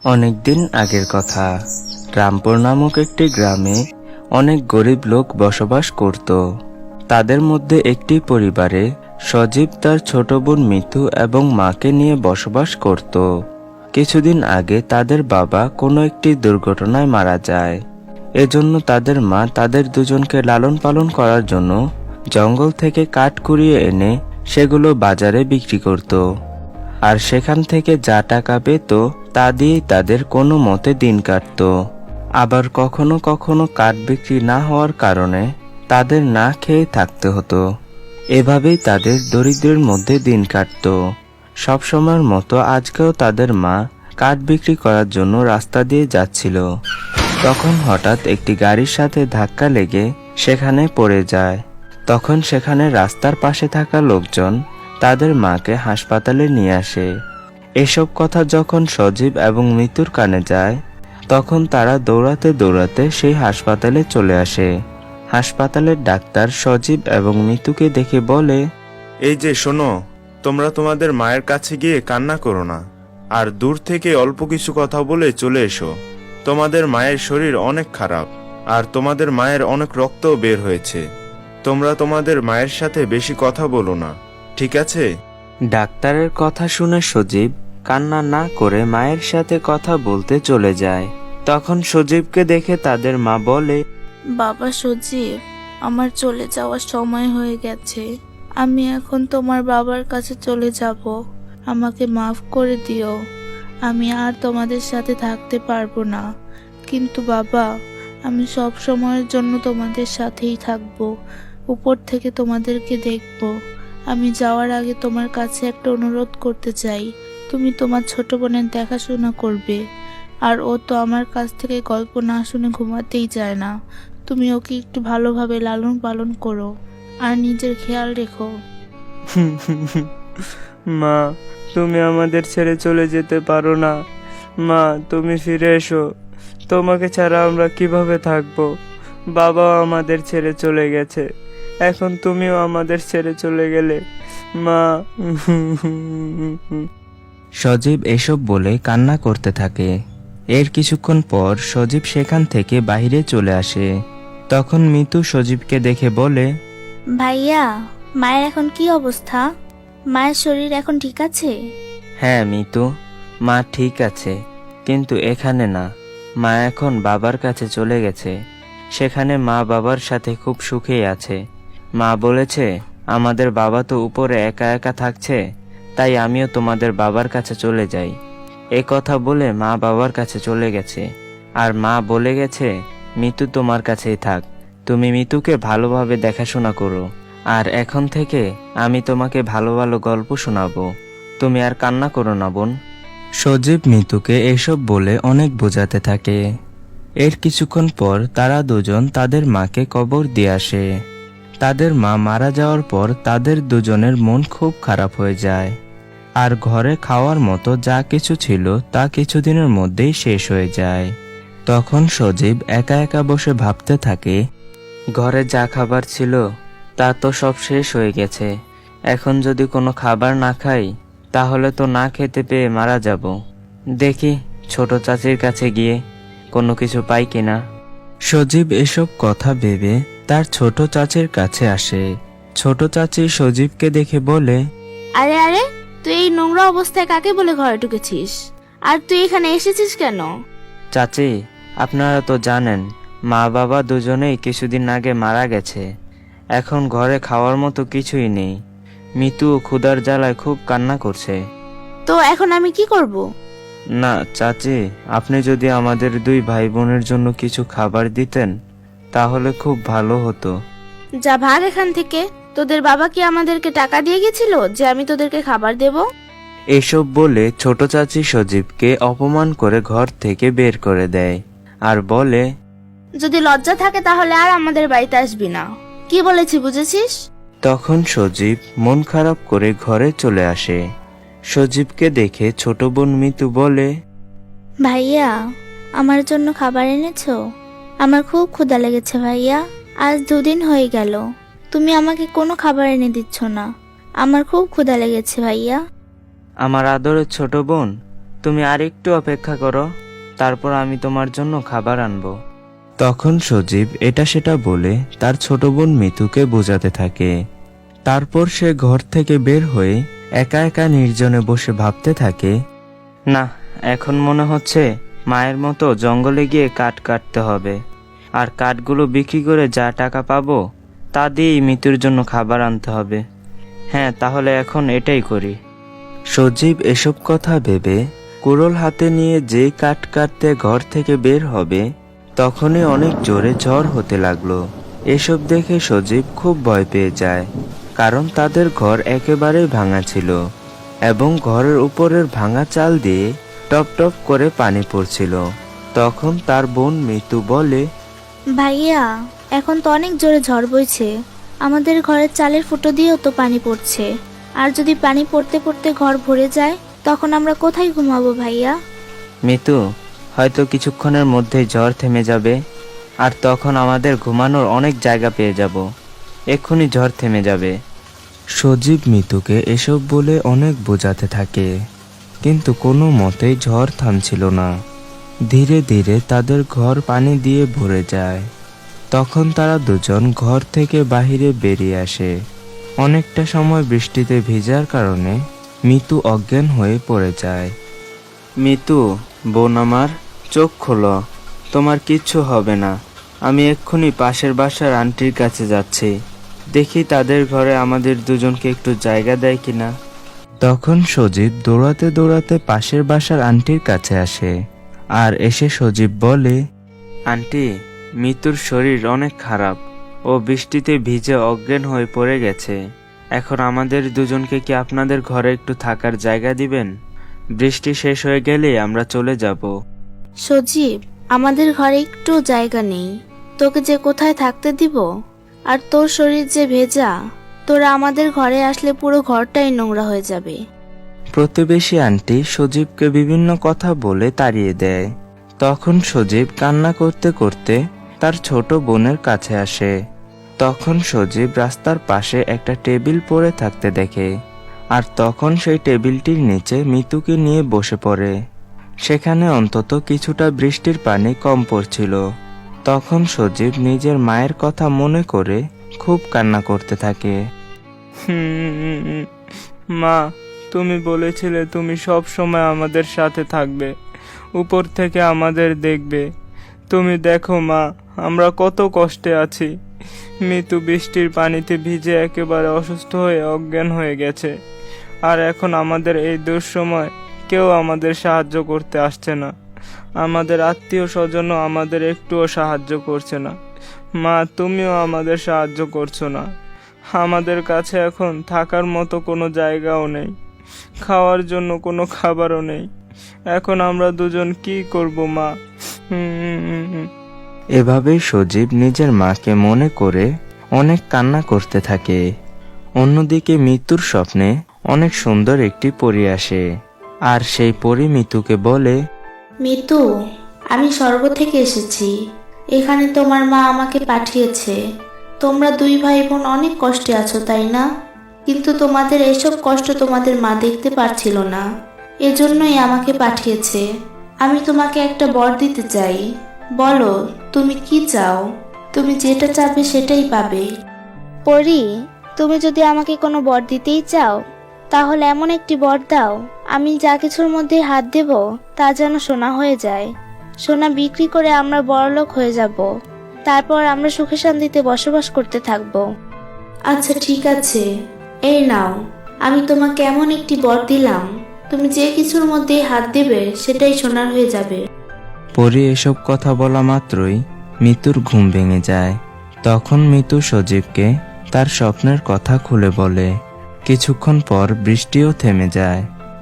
অনেকদিন আগের কথা। রামপুর নামক একটি গ্রামে অনেক গরিব লোক বসবাস করত। তাদের মধ্যে একটি পরিবারে সজীব তার ছোট বোন মিতু এবং মাকে নিয়ে বসবাস করত। কিছুদিন আগে তাদের বাবা কোনো একটি দুর্ঘটনায় মারা যায়। এজন্য তাদের মা তাদের দুজনকে লালন পালন করার জন্য জঙ্গল থেকে কাঠ কুড়িয়ে এনে সেগুলো বাজারে বিক্রি করত। আর সেখান থেকে যা টাকা পেত তা দিয়েই তাদের কোনো মতে দিন কাটত। আবার কখনো কখনো কাঠ বিক্রি না হওয়ার কারণে তাদের না খেয়ে থাকতে হতো। এভাবেই তাদের দরিদ্রের মধ্যে দিন কাটত। সবসময়ের মতো আজকেও তাদের মা কাঠ বিক্রি করার জন্য রাস্তা দিয়ে যাচ্ছিল। তখন হঠাৎ একটি গাড়ির সাথে ধাক্কা লেগে সেখানে পড়ে যায়। তখন সেখানে রাস্তার পাশে থাকা লোকজন তাদের মাকে হাসপাতালে নিয়ে আসে। এসব কথা যখন সজীব এবং মিতুর কানে যায়, তখন তারা দৌড়াতে দৌড়াতে সেই হাসপাতালে চলে আসে। হাসপাতালের ডাক্তার সজীব এবং মিতুকে দেখে বলে, এই যে শোনো, তোমরা তোমাদের মায়ের কাছে গিয়ে কান্না করো না, আর দূর থেকে অল্প কিছু কথা বলে চলে এসো। তোমাদের মায়ের শরীর অনেক খারাপ, আর তোমাদের মায়ের অনেক রক্তও বের হয়েছে। তোমরা তোমাদের মায়ের সাথে বেশি কথা বলো না, ঠিক আছে? ডাক্তারের কথা শুনে সজীব কান্না না করে মায়ের সাথে কথা বলতে চলে যায়। তখন সজীবকে দেখে তাদের মা বলে, বাবা সজীব, আমার চলে যাওয়ার সময় হয়ে গেছে। আমি এখন তোমার বাবার কাছে চলে যাব। আমাকে মাফ করে দিও। আমি আর তোমাদের সাথে থাকতে পারবো না, কিন্তু বাবা, আমি সব সময়ের জন্য তোমাদের সাথেই থাকবো। উপর থেকে তোমাদেরকে দেখবো। আমি যাওয়ার আগে তোমার কাছে একটা অনুরোধ করতে চাই। তুমি তোমার ছোট বোনের দেখাশোনা করবে। আর ও তো আমার কাছ থেকে গল্প না শুনে ঘুমাতেই চায় না। তুমি ওকে একটু ভালোভাবে লালন পালন করো, আর নিজের খেয়াল রেখো। মা, তুমি আমাদের ছেড়ে চলে যেতে পারো না। মা, তুমি ফিরে এসো। তোমাকে ছাড়া আমরা কিভাবে থাকবো? বাবাও আমাদের ছেড়ে চলে গেছে, এখন তুমিও আমাদের ছেড়ে চলে গেলে। মা। সজীব এসব বলে কান্না করতে থাকে। এর কিছুক্ষণ পর সজীব সেখান থেকে বাইরে চলে আসে। তখন মিতু সজীবকে দেখে বলে, ভাইয়া, মায়ের এখন কি অবস্থা? মায়ের শরীর এখন ঠিক আছে? হ্যাঁ মিতু, মা ঠিক আছে, কিন্তু এখানে না। মা এখন বাবার কাছে চলে গেছে। সেখানে মা বাবার সাথে খুব সুখেই আছে। মা বলেছে, আমাদের বাবা তো উপরে একা একা থাকছে, তাই আমিও তোমাদের বাবার কাছে চলে যাই। এ কথা বলে মা বাবার কাছে চলে গেছে। আর মা বলে গেছে, মিতু তোমার কাছেই থাক। তুমি মিতুকে ভালোভাবে দেখাশোনা করো। আর এখন থেকে আমি তোমাকে ভালো ভালো গল্প শোনাবো। তুমি আর কান্না করো না বোন। সজীব মিতুকে এসব বলে অনেক বোঝাতে থাকে। এর কিছুক্ষণ পর তারা দুজন তাদের মাকে কবর দিয়ে আসে। তাদের মা মারা যাওয়ার পর তাদের দুজনের মন খুব খারাপ হয়ে যায়। আর ঘরে খাওয়ার মতো যা কিছু ছিল তা কিছুদিনের মধ্যেই শেষ হয়ে যায়। তখন সজীব একা একা বসে ভাবতে থাকে, ঘরে যা খাবার ছিল তা তো সব শেষ হয়ে গেছে। এখন যদি কোনো খাবার না খাই, তাহলে তো না খেতে পেয়ে মারা যাব। দেখি ছোট চাচির কাছে গিয়ে কোনো কিছু পাই কিনা। সজীব এসব কথা ভেবে তার ছোট চাচির কাছে আসে। ছোট চাচি সজীবকে দেখে বলে, আরে আরে, তুই এই নোংরা অবস্থায় কাকে বলে ঘরে ঢুকেছিস? আর তুই এখানে এসেছিস কেন? চাচি, আপনারা তো জানেন মা বাবা দুজনেই কিছুদিন আগে মারা গেছে। এখন ঘরে খাওয়ার মতো কিছুই নেই। মিতু ক্ষুধার জ্বালায় খুব কান্না করছে। তো এখন আমি কি করব? না চাচি, আপনি যদি আমাদের দুই ভাই বোনের জন্য কিছু খাবার দিতেন তাহলে খুব ভালো হতো। যা ভাগ এখান থেকে। তোদের বাবা কি আমাদেরকে টাকা দিয়ে গেছিল যে আমি তোদেরকে খাবার দেব? এসব বলে ছোট চাচি সজীবকে অপমান করে ঘর থেকে বের করে দেয় আর বলে, যদি লজ্জা থাকে তাহলে আর আমাদের বাড়িতে আসবি না। কি বলেছি বুঝেছিস? তখন সজীব মন খারাপ করে ঘরে চলে আসে। সজীবকে দেখে ছোট বোন মিতু বলে, ভাইয়া, আমার জন্য খাবার এনেছো? আমার খুব ক্ষুধা লেগেছে ভাইয়া। আজ 2 দিন হয়ে গেল তুমি আমাকে কোনো খাবার এনে দিচ্ছ না। আমার খুব ক্ষুধা লেগেছে ভাইয়া। আমার আদরের ছোট বোন, তুমি আরেকটু অপেক্ষা করো, তারপর আমি তোমার জন্য খাবার আনবো। তখন সজীব এটা সেটা বলে তার ছোট বোন মিতুকে বোঝাতে থাকে। তারপর সে ঘর থেকে বের হয়ে একা একা নির্জনে বসে ভাবতে থাকে, না, এখন মনে হচ্ছে মায়ের মতো জঙ্গলে গিয়ে কাঠ কাটতে হবে, আর কাঠগুলো বিক্রি করে যা টাকা পাবো তা দিয়েই মিতুর জন্য খাবার আনতে হবে। হ্যাঁ, তাহলে এখন এটাই করি। সজীব এসব কথা ভেবে কুড়োল হাতে নিয়ে যেই কাঠ কাটতে ঘর থেকে বের হবে, তখনই অনেক জোরে ঝড় হতে লাগলো। এসব দেখে সজীব খুব ভয় পেয়ে যায়, কারণ তাদের ঘর একেবারেই ভাঙা ছিল এবং ঘরের উপরের ভাঙা চাল দিয়ে টপ টপ করে পানি পড়ছিল। তখন তার বোন মিতু বলে, ভাইয়া, এখন তো অনেক জোরে ঝড় বইছে, আমাদের ঘরের চালের ফুটো দিয়েও তো পানি পড়ছে। আর যদি পানি পড়তে পড়তে ঘর ভরে যায়, তখন আমরা কোথায় ঘুমাবো ভাইয়া? মিতু, হয়তো কিছুক্ষণের মধ্যেই ঝড় থেমে যাবে, আর তখন আমাদের ঘুমানোর অনেক জায়গা পেয়ে যাব। এক্ষুনি ঝড় থেমে যাবে। সজীব মিতুকে এসব বলে অনেক বোঝাতে থাকে, কিন্তু কোনো মতেই ঝড় থামছিল না। ধীরে ধীরে তাদের ঘর পানি দিয়ে ভরে যায়। তখন তারা দুজন ঘর থেকে বাহিরে বেরিয়ে আসে। অনেকটা সময় বৃষ্টিতে ভিজার কারণে মিতু অজ্ঞান হয়ে পড়ে যায়। মিতু, বোন আমার, চোখ খোলো, তোমার কিচ্ছু হবে না। আমি এক্ষুনি পাশের বাসার আন্টির কাছে যাচ্ছি, দেখি তাদের ঘরে আমাদের দুজনকে একটু জায়গা দেয় কিনা। তখন সজীব দৌড়াতে দৌড়াতে পাশের বাসার আন্টির কাছে আসে, আর এসে সজীব বলে, আন্টি, মিতুর শরীর অনেক খারাপ, ও বৃষ্টিতে ভিজে অজ্ঞান হয়ে পড়ে গেছে। এখন আমাদের দুজনকে কি আপনাদের ঘরে একটু থাকার জায়গা দিবেন? বৃষ্টি শেষ হয়ে গেলে আমরা চলে যাব। সজীব, আমাদের ঘরে একটু জায়গা নেই, তোকে যে কোথায় থাকতে দিব? আর তোর শরীর যে ভেজা, তোরা আমাদের ঘরে আসলে পুরো ঘরটাই নোংরা হয়ে যাবে। প্রতিবেশী আন্টি সজীবকে বিভিন্ন কথা বলে তাড়িয়ে দেয়। তখন সজীব কান্না করতে করতে তার ছোট বোনের কাছে আসে। তখন সজীব রাস্তার পাশে একটা টেবিল পড়ে থাকতে দেখে, আর তখন সেই টেবিলটির নিচে মিতুকে নিয়ে বসে পড়ে। সেখানে অন্তত কিছুটা বৃষ্টির পানি কম পড়ছিল। তখন সজীব নিজের মায়ের কথা মনে করে খুব কান্না করতে থাকে। মা, তুমি বলেছিলে তুমি সব সময় আমাদের সাথে থাকবে, উপর থেকে আমাদের দেখবে। তুমি দেখো মা, আমরা কত কষ্টে আছি। মিতু বৃষ্টির পানিতে ভিজে একেবারে অসুস্থ হয়ে অজ্ঞান হয়ে গেছে, আর এখন আমাদের এই দুঃসময় কেউ আমাদের সাহায্য করতে আসছে না। আমাদের আত্মীয় স্বজনও আমাদের একটুও সাহায্য করছে না। মা, তুমিও আমাদের সাহায্য করছো না। আমাদের কাছে এখন থাকার মতো কোনো জায়গাও নেই, খাওয়ার জন্য কোনো খাবারও নেই। এখন আমরা দুজন কি করব মা? এভাবেই সজীব নিজের মাকে মনে করে অনেক কান্না করতে থাকে। অন্যদিকে মৃত্যুর স্বপ্নে অনেক সুন্দর একটি পরী আসে, আর সেই পরী মিতুকে বলে, মিতু, আমি স্বর্গ থেকে এসেছি, এখানে তোমার মা আমাকে পাঠিয়েছে। তোমরা দুই ভাই বোন অনেক কষ্টে আছো, তাই না? কিন্তু তোমাদের এসব কষ্ট তোমাদের মা দেখতে পারছিল না, এজন্যই আমাকে পাঠিয়েছে। আমি তোমাকে একটা বর দিতে চাই। বলো, তুমি কি চাও? তুমি যেটা চাবে সেটাই পাবে। পরি, তুমি যদি আমাকে কোনো বর দিতেই চাও, তাহলে এমন একটি বর দাও, আমি যা কিছুর মধ্যে হাত দেব তা যেন সোনা হয়ে যায়। সোনা বিক্রি করে আমরা বড়লোক হয়ে যাব, তারপর আমরা সুখে শান্তিতে বসবাস করতে থাকব। আচ্ছা, ঠিক আছে, এই নাও, আমি তোমাকে এমন একটি বর দিলাম, তুমি যে কিছুর মধ্যে হাত দেবে সেটাই সোনার হয়ে যাবে। পরী এসব কথা বলা মাত্রই মিতুর ঘুম ভেঙে যায়। তখন মিতু সজীবকে তার স্বপ্নের কথা খুলে বলে। কিছুক্ষণ পর বৃষ্টিও থেমে যায়।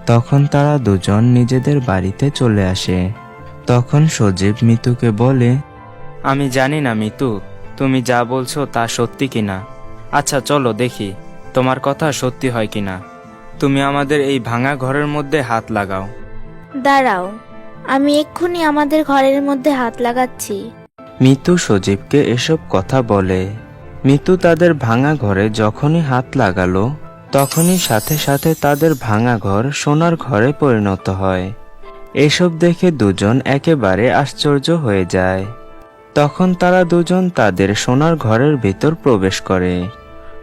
তখন তারা দুজন নিজেদের বাড়িতে চলে আসে। তখন সজীব মিতুকে বলে, আমি জানি না মিতু, তুমি যা বলছো তা সত্যি কিনা। আচ্ছা চলো দেখি তোমার কথা সত্যি হয় কিনা। তুমি আমাদের এই ভাঙা ঘরের মধ্যে হাত লাগাও। দাঁড়াও, আমি এক্ষুনি আমাদের ঘরের মধ্যে হাত লাগাচ্ছি। মিতু সজীবকে এসব কথা বলে। মিতু তাদের ভাঙা ঘরে যখনই হাত লাগালো, তখনই সাথে সাথে তাদের ভাঙা ঘর সোনার ঘরে পরিণত হয়। এসব দেখে দুজন একেবারে আশ্চর্য হয়ে যায়। তখন তারা দুজন তাদের সোনার ঘরের ভিতর প্রবেশ করে।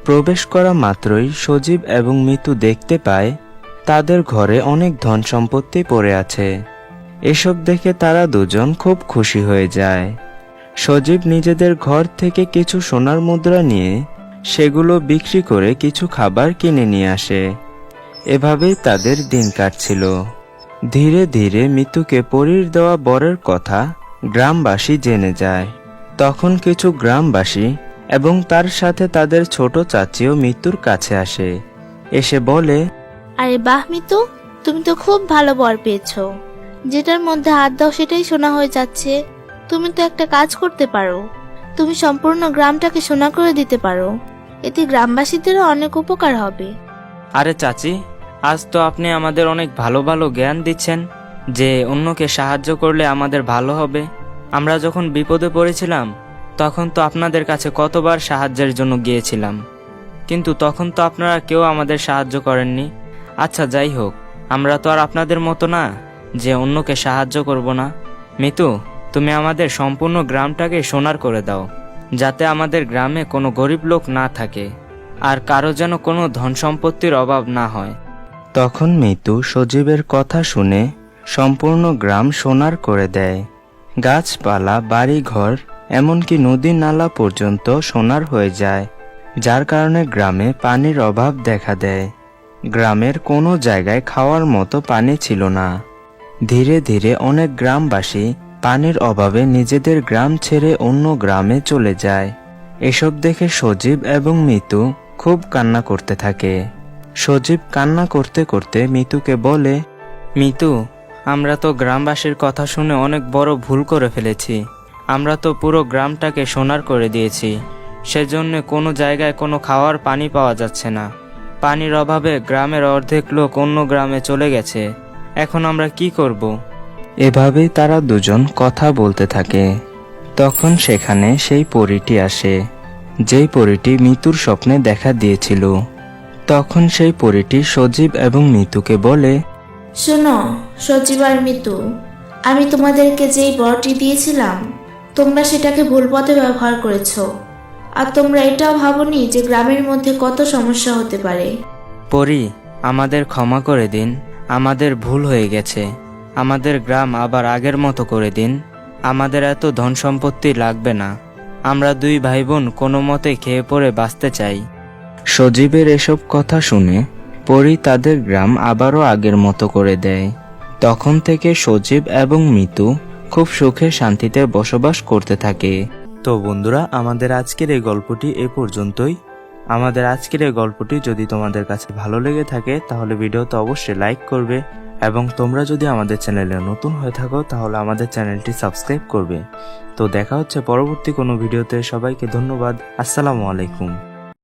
প্রবেশ করা মাত্রই সজীব এবং মিতু দেখতে পায় তাদের ঘরে অনেক ধন সম্পত্তি পড়ে আছে। এসব দেখে তারা দুজন খুব খুশি হয়ে যায়। সজীব নিজেদের ঘর থেকে কিছু সোনার মুদ্রা নিয়ে সেগুলো বিক্রি করে কিছু খাবার কিনে নিয়ে আসে। এভাবেই তাদের দিন কাটছিল। ধীরে ধীরে মিতুকে পরীর দেওয়া বরের কথা গ্রামবাসী জেনে যায়। তখন কিছু গ্রামবাসী এবং তার সাথে তাদের ছোট চাচিও মিতুর কাছে আসে। এসে বলে, আরে বাহ মিতু, তুমি তো খুব ভালো বর পেয়েছো। যেটার মধ্যে হাত দাও সেটাই সোনা হয়ে যাচ্ছে। তুমি তো একটা কাজ করতে পারো, তুমি সম্পূর্ণ গ্রামটাকে সোনা করে দিতে পারো। এতে গ্রামবাসীদেরও অনেক উপকার হবে। আরে চাচি, আজ তো আপনি আমাদের অনেক ভালো ভালো জ্ঞান দিচ্ছেন যে অন্যকে সাহায্য করলে আমাদের ভালো হবে। আমরা যখন বিপদে পড়েছিলাম তখন তো আপনাদের কাছে কতবার সাহায্যের জন্য গিয়েছিলাম, কিন্তু তখন তো আপনারা কেউ আমাদের সাহায্য করেননি। আচ্ছা যাই হোক, আমরা তো আর আপনাদের মতো না যে অন্যকে সাহায্য করব না। মিতু, তুমি আমাদের সম্পূর্ণ গ্রামটাকে সোনার করে দাও, যাতে আমাদের গ্রামে কোনো গরিব লোক না থাকে আর কারো যেন কোনো ধন সম্পত্তির অভাব না হয়। তখন মিতু সজীবের কথা শুনে সম্পূর্ণ গ্রাম সোনার করে দেয়। গাছপালা, বাড়িঘর, এমনকি নদী নালা পর্যন্ত সোনার হয়ে যায়, যার কারণে গ্রামে পানির অভাব দেখা দেয়। গ্রামের কোনো জায়গায় খাওয়ার মতো পানি ছিল না। ধীরে ধীরে অনেক গ্রামবাসী পানির অভাবে নিজেদের গ্রাম ছেড়ে অন্য গ্রামে চলে যায়। এসব দেখে সজীব এবং মিতু খুব কান্না করতে থাকে। সজীব কান্না করতে করতে মিতুকে বলে, মিতু, আমরা তো গ্রামবাসীর কথা শুনে অনেক বড় ভুল করে ফেলেছি। আমরা তো পুরো গ্রামটাকে সোনার করে দিয়েছি, সেজন্য কোনো জায়গায় কোনো খাওয়ার পানি পাওয়া যাচ্ছে না। পানির অভাবে গ্রামের অর্ধেক লোক অন্য গ্রামে চলে গেছে। এখন আমরা কি করব? এভাবেই তারা দুজন কথা বলতে থাকে। তখন সেখানে সেই পরীটি আসে, যেই পরীটি মিতুর স্বপ্নে দেখা দিয়েছিল। তখন সেই পরীটি সজীব এবং মিতুকে বলে, শোনো সজীব আর মিতু, আমি তোমাদেরকে যেই বরটি দিয়েছিলাম তোমরা সেটাকে ভুল পথে ব্যবহার করেছো। আর তোমরা এটাও ভাবোনি যে গ্রামের মধ্যে কত সমস্যা হতে পারে। পরী, আমাদের ক্ষমা করে দিন, আমাদের ভুল হয়ে গেছে। আমাদের গ্রাম আবার আগের মতো করে দিন। আমাদের এত ধন সম্পত্তি লাগবে না। আমরা দুই ভাই বোন কোনো মতে খেয়ে পড়ে বাঁচতে চাই। সজীবের এসব কথা শুনে পরী তাদের গ্রাম আবারও আগের মতো করে দেয়। তখন থেকে সজীব এবং মিতু খুব সুখে শান্তিতে বসবাস করতে থাকে। তো বন্ধুরা, আমাদের আজকের এই গল্পটি এ পর্যন্তই। আমাদের আজকের এই গল্পটি যদি তোমাদের কাছে ভালো লেগে থাকে তাহলে ভিডিওতে অবশ্যই লাইক করবে, এবং তোমরা যদি আমাদের চ্যানেলে নতুন হয়ে থাকো তাহলে আমাদের চ্যানেলটি সাবস্ক্রাইব করবে। তো দেখা হচ্ছে পরবর্তী কোনো ভিডিওতে। সবাইকে ধন্যবাদ। আসসালামু আলাইকুম।